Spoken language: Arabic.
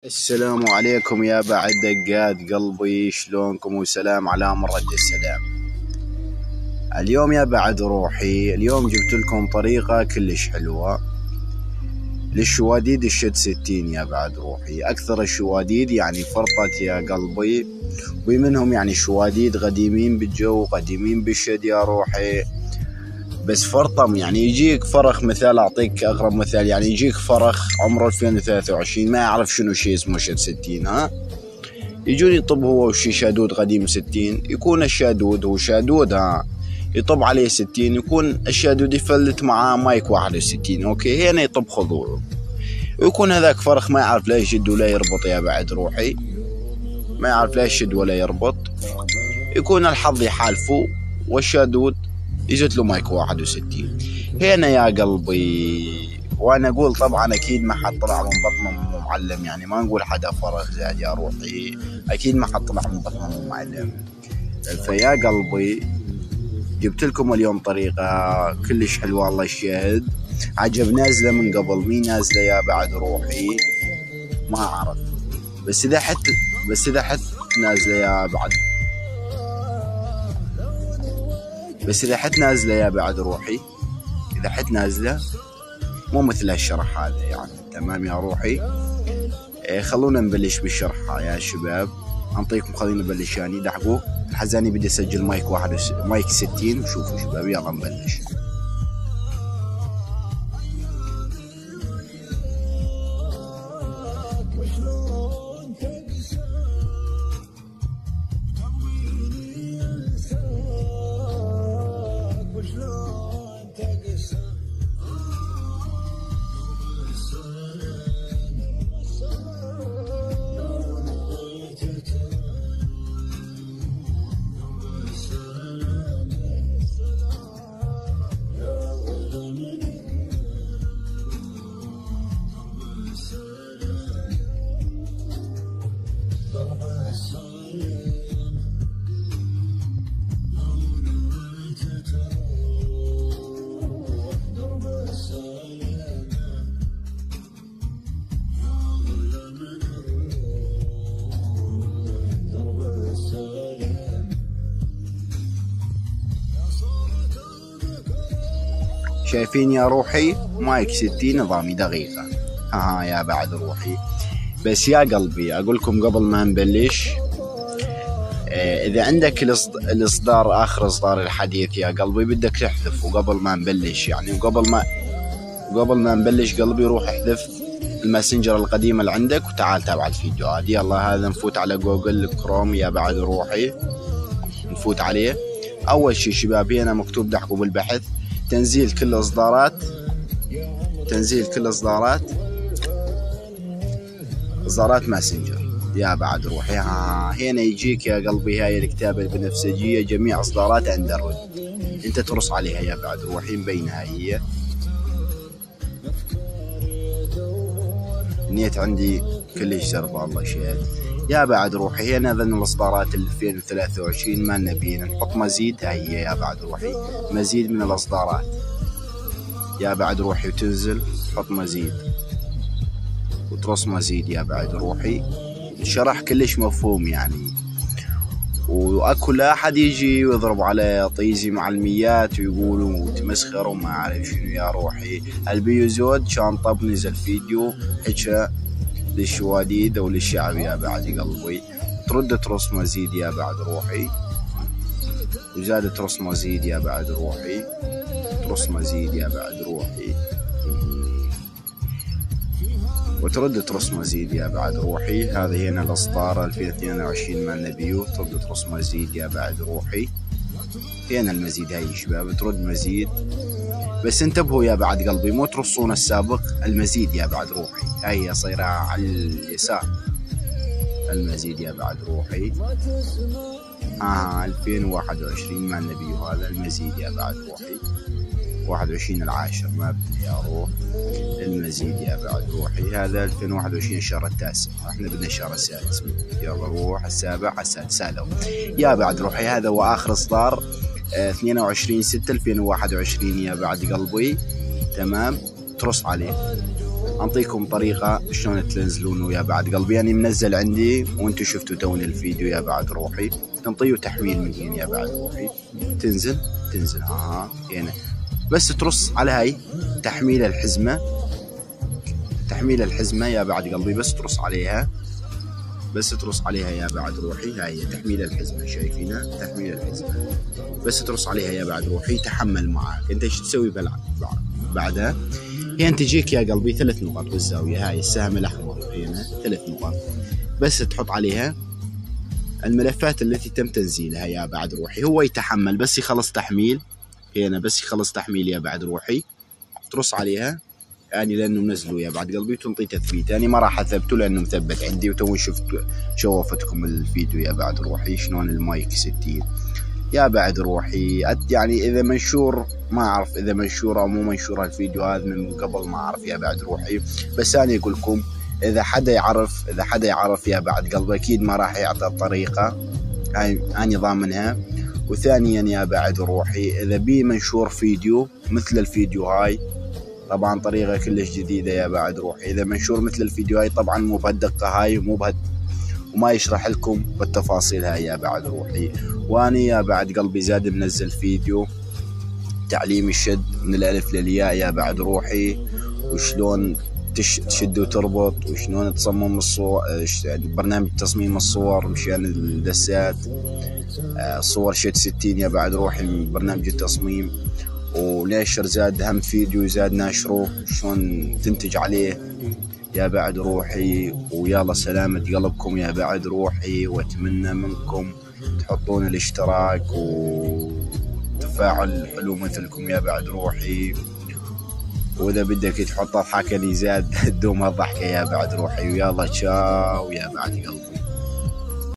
السلام عليكم يا بعد دقات قلبي، شلونكم؟ وسلام على مرد السلام. اليوم يا بعد روحي، اليوم جبت لكم طريقة كلش حلوة للشواديد الشد 60 يا بعد روحي. أكثر الشواديد يعني فرطت يا قلبي، ومنهم يعني شواديد قديمين بالجو قديمين بالشد يا روحي، بس فرطم يعني يجيك فرخ. مثال أعطيك أغرب مثال، يعني يجيك فرخ عمره 2023 ما يعرف شنو شيء اسمه شد 60. يجون يطب هو وشي شادود قديم 60، يكون الشادود هو شادود يطب عليه 60، يكون الشادود يفلت معاه مايك 61. اوكي، هنا يطب خضوعه، ويكون هذاك فرخ ما يعرف لا يشد ولا يربط يا بعد روحي، ما يعرف لا يشد ولا يربط. يكون الحظ يحالفه والشادود يجت له مايك 61 هنا يا قلبي. وانا اقول طبعا اكيد ما حد طلع من بطنه معلم، يعني ما نقول حدا فرخ زاد يا روحي، اكيد ما حد طلع من بطنه معلم. فيا قلبي جبت لكم اليوم طريقة كلش حلوة، الله يشهد. عجب نازلة من قبل، مين نازلة يا بعد روحي ما اعرف، بس اذا حت نازلة يا بعد، بس اذا حت نازلة يا بعد روحي، اذا حت نازلة مو مثل هالشرح هذا يعني. تمام يا روحي. خلونا نبلش بالشرح يا شباب، انطيكم خلينا نبلش يعني. دحقوا الحزاني بدي اسجل مايك 60، وشوفوا شباب يلا نبلش. شايفين يا روحي مايك 60 نظامي دقيقة. يا بعد روحي. بس يا قلبي اقول لكم قبل ما نبلش، اذا عندك الاصدار اخر اصدار الحديث يا قلبي بدك تحذفه قبل ما نبلش يعني، وقبل ما نبلش قلبي روح احذف الماسنجر القديمة اللي عندك وتعال تابع الفيديوهات. يلا هذا نفوت على جوجل كروم يا بعد روحي، نفوت عليه. اول شي شباب هنا مكتوب دحقوا بالبحث تنزيل كل اصدارات ماسنجر يا بعد روحي. هنا يجيك يا قلبي هاي الكتابة البنفسجية جميع اصدارات اندرويد، انت ترص عليها يا بعد روحي، مبينها هي. النيت عندي كلش زربة الله يشهد يا بعد روحي. هنا ذن الاصدارات 2023 ما نبينا نحط مزيد، هي يا بعد روحي مزيد من الاصدارات يا بعد روحي، وتنزل تحط مزيد وترص مزيد يا بعد روحي. الشرح كلش مفهوم يعني، واكو لا احد يجي ويضرب على طيزي معلميات ويقولوا وتمسخر وما اعرف شنو يا روحي. البيوزود كان طب نزل فيديو حكى للشواديد او للشعب يا بعد قلبي، ترد ترص مزيد يا بعد روحي، وزاد ترص مزيد يا بعد روحي، ترص مزيد يا بعد روحي، وترد ترص مزيد يا بعد روحي. هذه هنا الاصدار 2022 مال نبيو، ترد ترص مزيد يا بعد روحي. هنا المزيد هاي شباب، ترد مزيد، بس انتبهوا يا بعد قلبي مو ترصون السابق، المزيد يا بعد روحي هاي صايرة على اليسار، المزيد يا بعد روحي. 2021 مال نبيو هذا المزيد يا بعد روحي، 21/10 ما بدي يا روح. المزيد يا بعد روحي هذا 2021 الشهر التاسع، احنا بدنا الشهر السادس، يلا روح السابع السادس هذا يا بعد روحي. هذا هو اخر اصدار 22/6/2021 يا بعد قلبي. تمام، ترص عليه انطيكم طريقة شلون تنزلونه يا بعد قلبي. يعني منزل عندي وانتم شفتوا توني الفيديو يا بعد روحي. تنطيه تحميل من هنا يا بعد روحي. تنزل هنا بس ترص على هاي تحميل الحزمة يا بعد قلبي. بس ترص عليها يا بعد روحي. هاي تحميل الحزمة، شايفينها تحميل الحزمة. بس ترص عليها يا بعد روحي. تحمل معاك انت ايش تسوي بعدها. هنا تجيك يا قلبي 3 نقط بالزاوية، هاي السهم الأحمر هنا 3 نقط. بس تحط عليها الملفات التي تم تنزيلها يا بعد روحي. هو يتحمل بس يخلص تحميل هنا، بس يخلص تحميل يا بعد روحي ترص عليها. يعني لأنه منزله يا بعد قلبي وتنطي تثبيت. يعني ما راح أثبته لأنه مثبت عندي، وتو شوفتكم الفيديو يا بعد روحي شلون المايك 60 يا بعد روحي. يعني إذا منشور ما أعرف إذا منشور أو مو منشور الفيديو هذا من قبل، ما أعرف يا بعد روحي. بس أنا أقول لكم إذا حدا يعرف يا بعد قلبي أكيد ما راح يعطي الطريقة هاي أنا ضامنها. وثانيا يا بعد روحي إذا بي منشور فيديو مثل الفيديو هاي، طبعا طريقة كلش جديدة يا بعد روحي. إذا منشور مثل الفيديو هاي طبعا مو بهالدقة هاي وما يشرح لكم بالتفاصيل هاي يا بعد روحي. واني يا بعد قلبي زاد منزل فيديو تعليم الشد من الألف للياء يا بعد روحي، وشلون تشد وتربط، وشلون تصمم الصور، برنامج تصميم الصور مشان الدسات، صور شد 60 يا بعد روحي من برنامج التصميم. وناشر زاد هم فيديو زاد ناشره شلون تنتج عليه يا بعد روحي. ويلا سلامة قلبكم يا بعد روحي، واتمنى منكم تحطون الاشتراك وتفاعل حلو مثلكم يا بعد روحي. واذا بدك تحط الضحكة اللي زاد دوم هالضحكة يا بعد روحي. ويلا تشاو يا بعد قلبي.